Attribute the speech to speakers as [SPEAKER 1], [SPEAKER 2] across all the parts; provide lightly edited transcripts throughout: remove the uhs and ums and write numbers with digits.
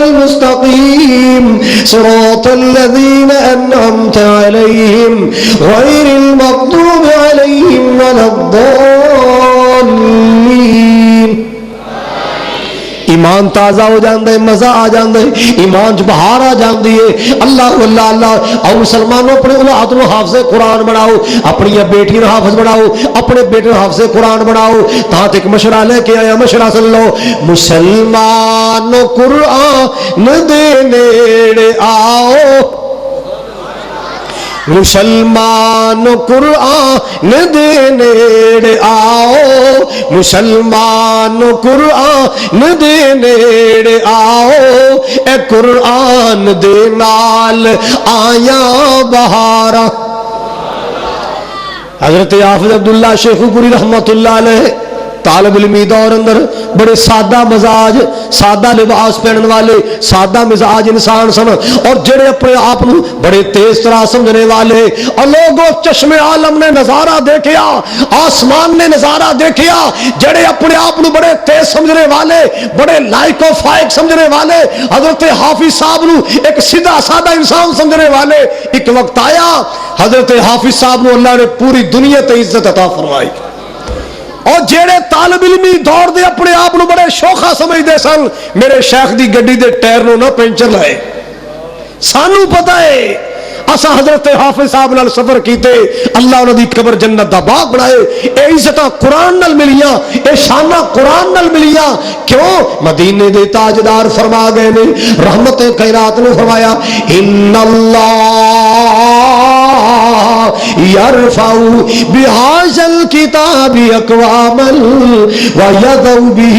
[SPEAKER 1] المستقيم صراط الذين أنعمت عليهم غير المغضوب عليهم ولا الضالين. ایمان تازہ ہو جاندے، مزہ آ جاندے، ایمان چ بہار آ جاندی ہے. اللہ اللہ اللہ. اور مسلمانوں اپنے اولاد کو حافظ قرآن بناؤ، اپنی بیٹی حافظ بناؤ، اپنے بیٹے حافظ قرآن بناؤ. تاں ایک مشورہ لے کے آیا، مشورہ سن لو. مسلمان قرآن دے نیڑے آؤ، مسلمان قرآن دے نیڑے آؤ، مسلمان قرآن دے نیڑے آؤ، اے قرآن دے نال آیاں بہاراں. حضرت حافظ عبداللہ شیخو پوری رحمت اللہ علیہ طالب علمی دور اندر بڑے سادہ مزاج، سادہ لباس پہننے والے، سادہ مزاج انسان سن، اور جڑے اپنے آپ بڑے تیز طرح سمجھنے والے. اور لوگوں چشم عالم نے نظارہ دیکھیا، آسمان نے نظارہ دیکھیا، جڑے اپنے آپ بڑے تیز سمجھنے والے، بڑے لائق و فائق سمجھنے والے حضرت حافظ صاحب ایک سیدھا سادہ انسان سمجھنے والے. ایک وقت آیا حضرت حافظ صاحب اللہ نے پوری دنیا تے عزت عطا فرمائی. اور جیڑے طالب علمی دور دے اپنے آپ بڑے شوخا سمجھدے سن، میرے شیخ دی گڈی دے ٹائر نو نہ پنچر لائے. سانو پتہ ہے اسا حضرت حافظ صاحب نال سفر کیتے، اللہ انہاں دی قبر جنت دا باغ بنائے. اے عزتاں قرآن نال ملیاں، اے شاناں قرآن نال ملیاں. کیوں؟ مدینے دے تاجدار فرما گئے نے، رحمت کائنات نے فرمایا ان اللہ یرفع بہذا الکتاب اقواما ویضع بہ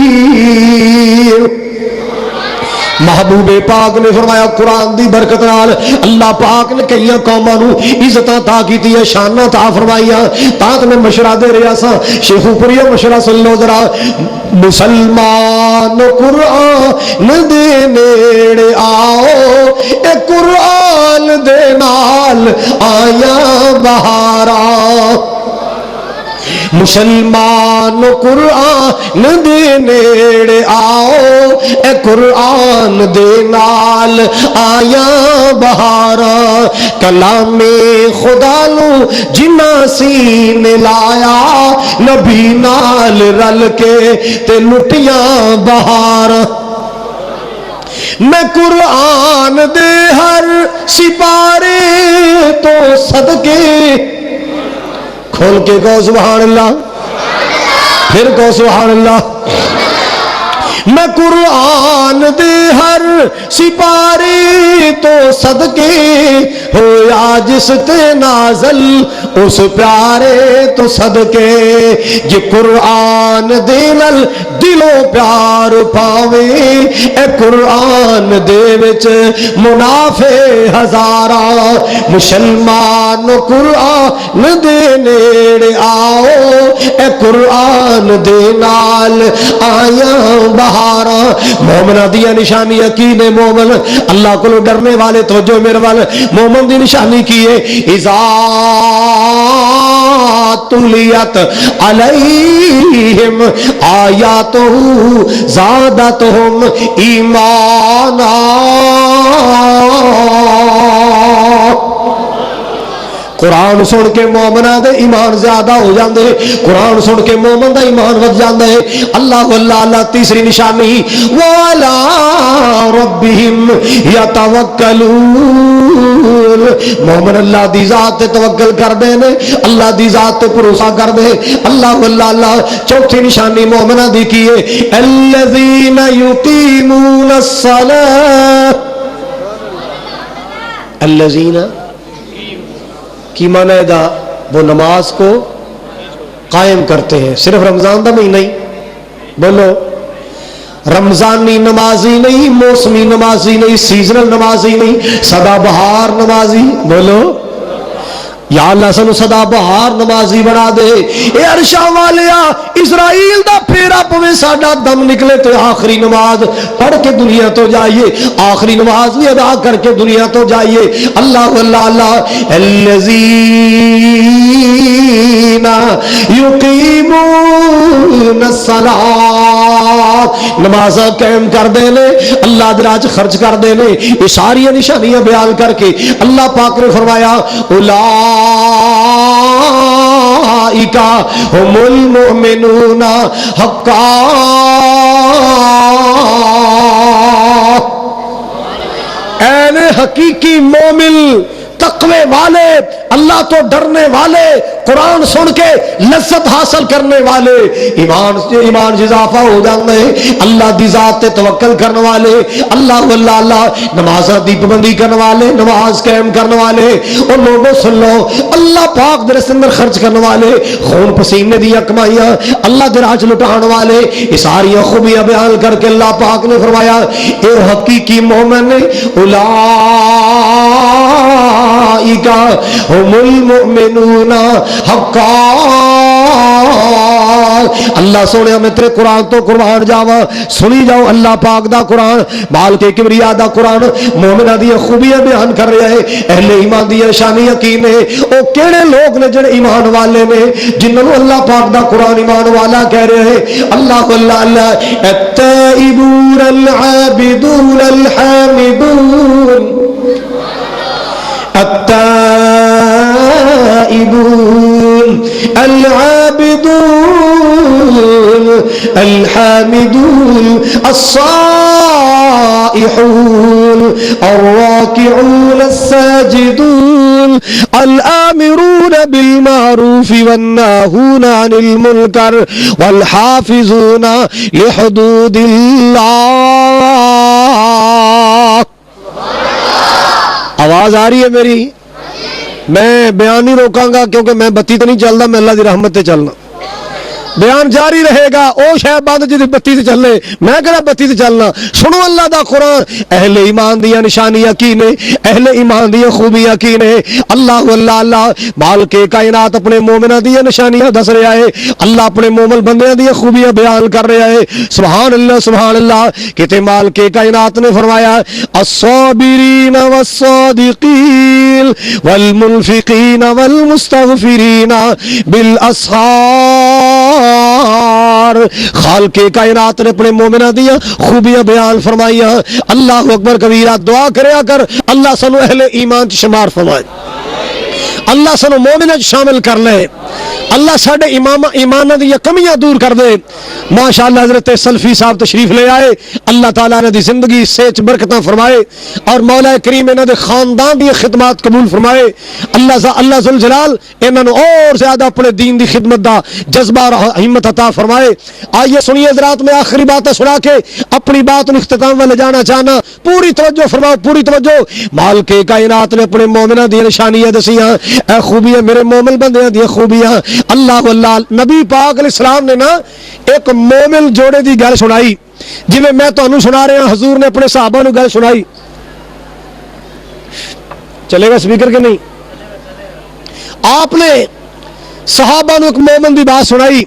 [SPEAKER 1] آخرین. محبوب پاک نے فرمایا قرآن دی برکت نال اللہ پاک نے کئی قوماں نو عزت عطا کیتی ہے، شان عطا فرمائیاں. تاں میں مشورہ دے رہا سا، شیخ پوری مشورہ سن لو ذرا. مسلمان قرآن دے نیڑے آؤ، اے قرآن دے نال آیاں بہاراں. مسلمان قرآن دے نیڑے آؤ، اے قرآن دے نال آیاں بہاراں. کلام خدا نو جنہ سینے لایا، نبی نال رل کے تے لٹیاں بہاراں. میں قرآن دے ہر سپارے تو صدقے، کھول کے کہو سبحان اللہ، پھر کہو سبحان اللہ. میں قرآن دے ہر سپارے تو صدقے ہویا جس تے نازل اس پیارے تو صدقے. یہ قرآن دے نال دلوں پیار پاوے، اے قرآن دے وچ منافع ہزاراں. مسلمان قرآن دے نیڑے آؤ، اے قرآن دے نال آیاں بہاراں. مومنہ دیا نشانی یقین مومن، اللہ کو ڈرنے والے. توجہ میرے والے، مومن دی نشانی کی ہے اذا تلیت علیہم آیاتہ زادتہم ایمانا. قرآن سن کے مومنہ دے ایمان زیادہ ہو جاندے، قرآن سن کے مومن دا ایمان ود جاندے. اللہ اللہ اللہ. تیسری نشانی وَعَلَىٰ رَبِّهِمْ يَتَوَكَّلُونَ. مومن اللہ دی ذات تے توکل کر دے نے، اللہ دی ذات تے بھروسہ کر دے. اللہ اللہ اللہ. چوتھی نشانی مومنہ دی کی ہے الَّذِينَ يُقِيمُونَ الصَّلَاةَ. الَّذِينَ کی معنی ہے دا وہ نماز کو قائم کرتے ہیں. صرف رمضان دا مہینہ نہیں، بولو رمضانی نمازی نہیں، موسمی نمازی نہیں، سیزنل نمازی نہیں، سدا بہار نمازی. بولو یا اللہ سنو سدا بہار نمازی بنا دے. اے عرشاں والیا اسرائیل دا پھیرا پوے ساڈا دم نکلے تو آخری نماز پڑھ کے دنیا تو جائیے، آخری نماز بھی ادا کر کے دنیا تو جائیے. اللہ اللہ اللہ. الذین یقیمون الصلاۃ نماز قائم کرتے ہیں، اللہ دے راہ خرچ کرتے ہیں، یہ ساری نشانیاں بیان کر کے اللہ پاک نے فرمایا اولئک هم المؤمنون حقا، اے حقیقی مومن، تقوی والے، اللہ تو ڈرنے والے، قرآن سن کے لذت حاصل کرنے والے، ایمان اضافہ ہو جاتا ہے، اللہ دی ذات تے توکل کرنے والے، اللہ نماز دی پابندی کرنے والے، نماز قائم کرنے والے، اور لوگوں سن لو اللہ پاک دے راستے اندر خرچ کرنے والے، خون پسینے دی کمائیاں اللہ دے راہ لٹان والے، یہ ساری خوبیاں بیان کر کے اللہ پاک نے فرمایا اے حقیقی مومن اولئک هم المؤمنون حقا۔ اللہ سونے میں تیرے قرآن تو قربان جاوا، سنی جاؤ اللہ پاک دا قرآن، مالک کبریا دا قرآن مومنہ دی خوبیاں بیان کر رہا ہے، اہل ایمان دی نشانی یقین ہے۔ او کیڑے لوگ نے جڑے ایمان والے نے، جنہوں اللہ پاک دا قرآن ایمان والا کہہ رہے ہیں، اللہ التائبون العابدون الحامدون، التائبون العابدون الحامدون الصائحون الراكعون الساجدون الآمرون بالمعروف والناهون عن المنكر والحافظون لحدود الله۔ آواز آ رہی ہے میری؟ میں بیان نہیں روکاں گا کیونکہ میں بتی تو نہیں چلنا، میں اللہ دی رحمت تے چلنا، بیان جاری رہے گا۔ او شاید بند جی بتی تے چلے، میں کہنا بتی تے چلنا۔ سنو اللہ دا قرآن، اہل ایمان دیا نشانیاں کی نے، اہل ایمان دیا خوبیاں کی نے۔ اللہ مالک کائنات اپنے مومنہ دیا نشانیاں دس رہا ہے، اللہ اپنے مومن بندیاں دیا خوبیاں بیان کر رہا ہے۔ سبحان اللہ، کہتے مالک کائنات نے فرمایا الصابرین والصادقین والمنفقین والمستغفرین بالاسحار۔ خالق کائنات نے اپنے مومنہ دیا خوبیاں بیان فرمائیاں۔ اللہ اکبر کبیرہ، دعا کریا کر اللہ سنو اہل ایمان شمار فرمائے، اللہ سنو مومنہ شامل کر لے، اللہ ساڑھے ایمانہ دی کمیاں دور کر دے۔ ماشاءاللہ حضرت سلفی صاحب تشریف لے آئے، اللہ تعالیٰ نے دی زندگی سیچ برکتاں فرمائے، اور مولا کریم انہاں دے خاندان دی خدمات قبول فرمائے۔ اللہ ذوالجلال انہاں نو اور زیادہ اپنے دین دی خدمت دا جذبہ اور ہمت عطا فرمائے۔ آئیے سنیے حضرات، میں آخری باتیں سنا کے اپنی بات اختتام میں لے جانا چاہنا، پوری توجہ فرماؤ، پوری توجہ۔ مالک کائنات نے اپنے مومنہ دی نشانیاں دسیاں، اے خوبیاں میرے مومن بندیاں دی خوبیاں۔ اللہ نبی پاک علیہ السلام نے نا ایک مومن جوڑے دی گل سنائی، جی میں تانوں سنا رہا ہوں، حضور نے اپنے صحابہ نو گل سنائی، چلے گا سپیکر کے نہیں؟ آپ نے صحابہ نو ایک مومن دی بات سنائی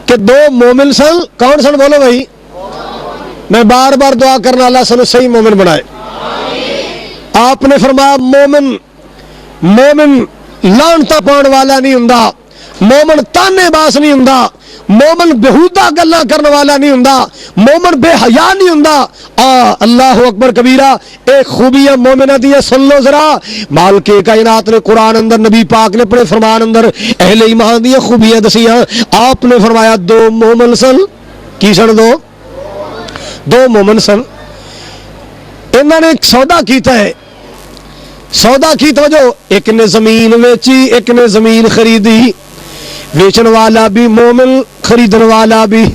[SPEAKER 1] کہ دو مومن سن، کون سن بولو بھائی؟ میں بار بار دعا کرنا اللہ سنو صحیح مومن بنائے۔ آپ نے فرمایا مومن لانتا پان والا نہیں ہوندا، مومن تانے باز نہیں ہوندا، مومن بہودہ گلاں کرنے والا نہیں ہوندا، مومن بے حیا نہیں ہوندا۔ اللہ اکبر کبیرہ، ایک خوبیاں مومنہ دیا سن لو ذرا۔ مالک کائنات نے قرآن اندر، نبی پاک نے اپنے فرمان اندر اہل ایمان دیا خوبیاں دسیاں۔ آپ نے فرمایا دو مومن سن، کی سن؟ دو مومن سن، انہوں نے ایک سودا کیتا ہے، سودا کی توجہ، ایک نے زمین ویچی، ایک نے زمین خریدی، ویچن والا بھی مومن، خریدن والا بھی،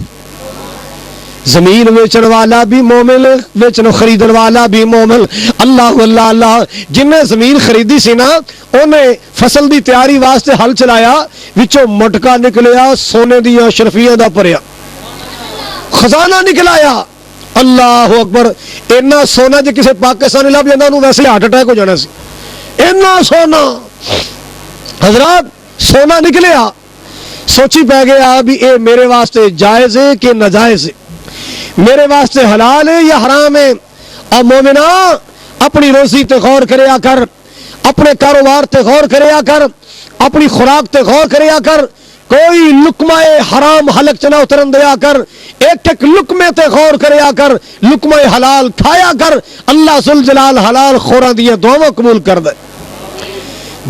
[SPEAKER 1] زمین ویچن والا بھی مومن، ویچن خریدن والا بھی مومن۔ اللہ جن نے زمین خریدی سی نا، انہیں فصل دی تیاری واسطے ہل چلایا، وچوں مٹکا نکلیا سونے دیا شرفیاں دا پریا، خزانہ نکلایا۔ اللہ اکبر، اینا سونا جی کسی پاکستانی لب جانا انہوں ویسے ہارٹ اٹیک ہو جانا سی، اینا سونا حضرات سونا نکلیا۔ سوچی پہ گیا بھی اے میرے واسطے جائز ہے کہ ناجائز ہے، میرے واسطے حلال ہے یا حرام ہے۔ اور مومنہ اپنی روزی تے غور کریا کر، اپنے کاروبار تے غور کریا کر، اپنی خوراک تے غور کریا کر۔ کوئی لقمہ حرام حلق چ نہ اترن دیا کر، ایک ایک لقمے تے غور کریا کر، لقمہ حلال کھایا کر، اللہ ذوالجلال حلال خوراں دی دعاواں قبول کر دے۔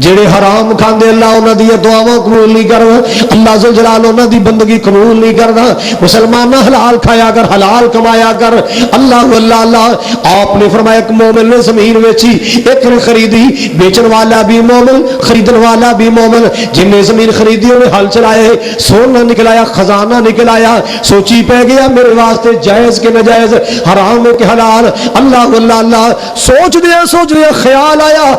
[SPEAKER 1] جڑے حرام کھاندے اللہ انہاں دی دعاواں قبول نہیں کردا، اللہ ذوالجلال انہاں دی بندگی قبول نہیں کردا۔ مسلمان حلال کھایا کر، حلال کمایا کر۔ اللہ اللہ اللہ، آپ نے فرمایا ایک مومن نے زمین بیچی، ایک نے خریدی، بیچن والا بھی مومن، خریدن والا بھی مومن۔ جن نے زمین خریدی انہیں ہل چلائے، سونا نکلایا، خزانہ نکلایا، سوچی پہ گیا میرے واسطے جائز کے ناجائز، حرام ہے کہ حلال۔ اللہ اللہ اللہ، سوچ دیا خیال آیا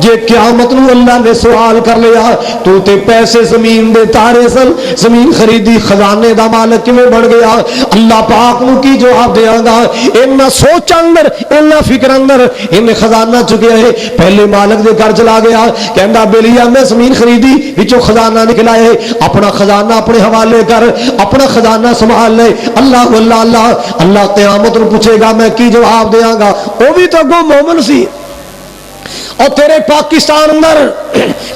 [SPEAKER 1] جے قیامت نو اللہ نے سوال کر لیا تو تے پیسے زمین دے تارے سن، زمین خریدی، خزانے دا مالک کیویں بن گیا؟ اللہ پاک نو کی جواب دیاں گا؟ اینا سوچ اندر، اینا فکر اندر، انہیں خزانہ چکیا ہے، پہلے مالک دے گھر چلا گیا، کہندا بیلیا میں زمین خریدی، وچوں خزانہ نکلا ہے، اپنا خزانہ اپنے حوالے کر، اپنا خزانہ سنبھال لے۔ اللہ اللہ اللہ، اللہ قیامت نو پوچھے گا میں کی جواب دیاں گا؟ وہ بھی تو اگوں مومن سی۔ اور تیرے پاکستان اندر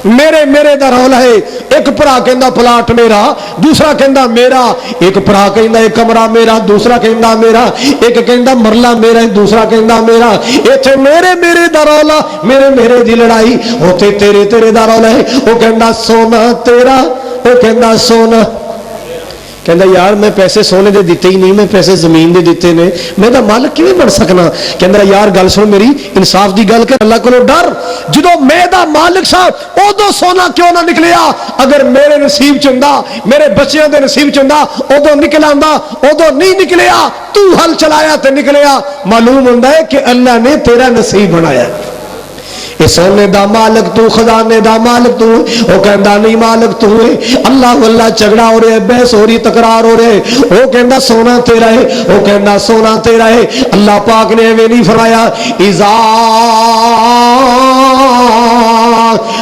[SPEAKER 1] میرے دا رولا ہے، ایک پرا کہندا پلاٹ میرا، دوسرا کہندا میرا، ایک پرا کہندا ایک کمرہ میرا، دوسرا کہندا میرا، ایک کہندا مرلہ میرا، دوسرا کہندا میرا۔ ایتھے میرے دا رولا، میرے دی لڑائی، ہوتے تیرے دا رولا ہے۔ وہ کہندا سونا تیرا، وہ کہندا سونا، کہندا یار میں پیسے سونے دے دیتے ہی نہیں، میں پیسے زمین دے دیتے نے، میں دا مالک کیویں بن سکنا؟ کہندا یار گل سن میری، انصاف دی گل کر، اللہ کولوں ڈر۔ جدو میں دا مالک سا اودوں سونا کیوں نہ نکلیا؟ اگر میرے نصیب چ ہوندا، میرے بچیاں دے نصیب چ ہوندا اودوں نکل آندا، اودوں نہیں نکلیا، تو ہل چلایا تے نکلیا۔ معلوم ہوندا ہے کہ اللہ نے تیرا نصیب بنایا۔ اے سونے دا مالک تو، خزانے دا مالک تو، وہ کہندا نہیں مالک تو ہے۔ اللہ اللہ، جھگڑا ہو رہا ہے، بحث ہو رہی، تکرار ہو رہے، وہ کہندا سونا تیرا ہے، وہ کہندا سونا تیرا ہے۔ اللہ پاک نے ایویں نہیں فرمایا اذا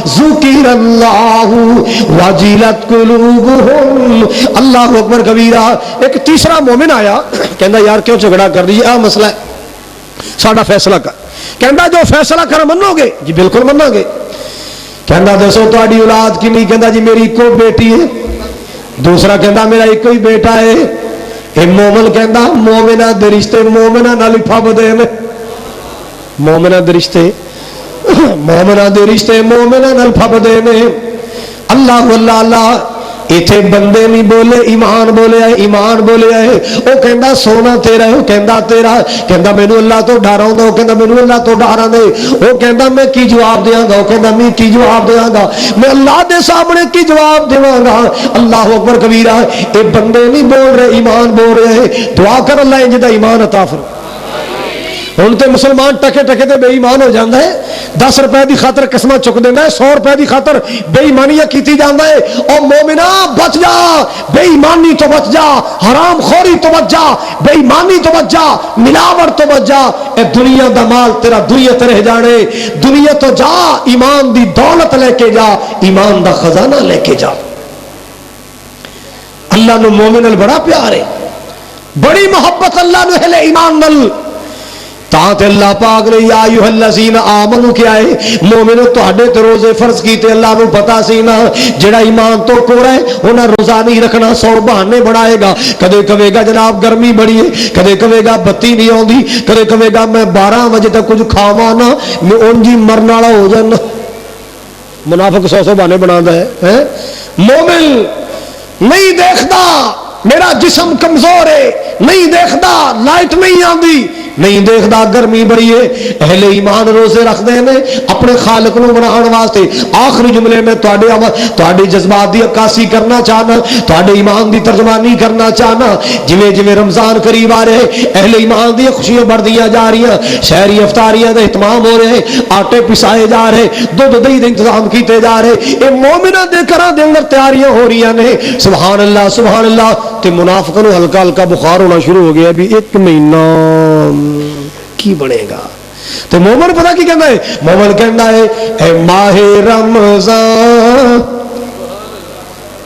[SPEAKER 1] ذکر اللہ وجلت قلوبہم۔ اللہ اکبر کبیرہ۔ ایک تیسرا مومن آیا، کہندا یار کیوں جھگڑا کر رہی ہے؟ آ مسئلہ ہے، ساڈا فیصلہ کر۔ کہندا جو فیصلہ کر منو گے؟ جی بالکل منو گے۔ کہندا دسو تہاڈی اولاد کنی؟ کہندا جی میری ایک بیٹی ہے۔ دوسرا کہندا میرا ایک ہی بیٹا ہے۔ اے مومن کہندا مومنہ دے رشتے مومنہ نال پھبدے نے، مومنہ دے رشتے مومنہ دے رشتے مومنہ نال پھبدے نے۔ اللہ اللہ اللہ، ایتھے بندے نہیں بولے، ایمان بولے ہے، ایمان بولے ہے۔ وہ کہندا سونا تیرا ہے، وہ کہندا تیرا، کہندا مینوں اللہ تو ڈر آوندا، وہ کہندا مینوں اللہ تو ڈر آندے۔ وہ کہندا میں کی جواب دیاں گا؟ وہ کہندا میں کی جواب دیاں گا؟ میں اللہ دے سامنے کی جواب دیواں گا؟ اللہ اکبر کبیرہ۔ اے بندے نہیں بول رہے، ایمان بول رہے ہیں۔ دعا کر اللہ انج دا ایمان عطا فرما۔ ہوں تو مسلمان ٹکے ٹکے تے بے ایمان ہو جاتا ہے، 10 روپے دی خاطر قسمہ چک دینا ہے، 100 روپے دی خاطر بے ایمانیاں کیتی جاتا ہے۔ اور مومنا بچ جا، بے ایمانی تو بچ جا، حرام خوری تو بچ جا، بے ایمانی تو بچ جا، ملاوٹ تو بچ جا۔ اے دنیا دا مال تیرا دنیا تے رہ جانے، دنیا تو جا، ایمان دی دولت لے کے جا، ایمان دا خزانہ لے کے جا۔ اللہ نو مومن نال بڑا پیار ہے، بڑی محبت اللہ نو ہے ایمان نال۔ تاں تے اللہ پاک نے یا ایھا الذین آمنو کیا ہے؟ مومنو تہاڈے تے روزے فرض کیتے اللہ نو پتا سی نا، جڑا ایمان تو کوڑا ہے انہاں روزہ نہیں رکھنا، 100 بہانے بنائے گا۔ کدے کہے گا جناب گرمی بڑی ہے، کدے کہے گا بتی نہیں آندی، کدے کہے گا میں 12 بجے تک کچھ کھاواں نہ میں اونج ہی مرن والا ہو جانا۔ منافق 100 بہانے بناتا ہے۔ مومن نہیں دیکھدا میرا جسم کمزور ہے، نہیں دیکھدا لائٹ نہیں آندی، نہیں دیکھدا گرمی بڑی ہے۔ اہل ایمان روزے رکھ دے نے اپنے خالق نو مناؤن واسطے۔ آخری جملے میں تواڈے جذبات دی عکاسی کرنا چاہنا، تواڈے ایمان دی ترجمانی کرنا چاہنا۔ جویں جویں رمضان قریب آ رہے، اہل ایمان دی خوشیاں بڑھدیاں جا رہی ہیں، شہری افطاریاں دا اہتمام ہو رہے، آٹے پسائے جا رہے، دودھ دہی دے انتظام کیتے جا رہے۔ اے مومناں دے گھراں دے اندر تیاریاں ہو رہی نے۔ سبحان اللہ سبحان اللہ۔ تے منافقاں نو ہلکا ہلکا بخار ہونا شروع ہو گیا بھی 1 مہینہ کی بنے گا۔ تو مومن پتہ کی کہنا ہے؟ مومن کہنا ہے اے ماہ رمضان،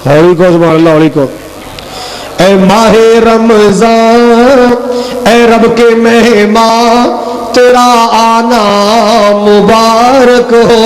[SPEAKER 1] ہولی کو سبحان اللہ، ہولی کو، اے ماہ رمضان اے رب کے مہمان تیرا آنا مبارک ہو۔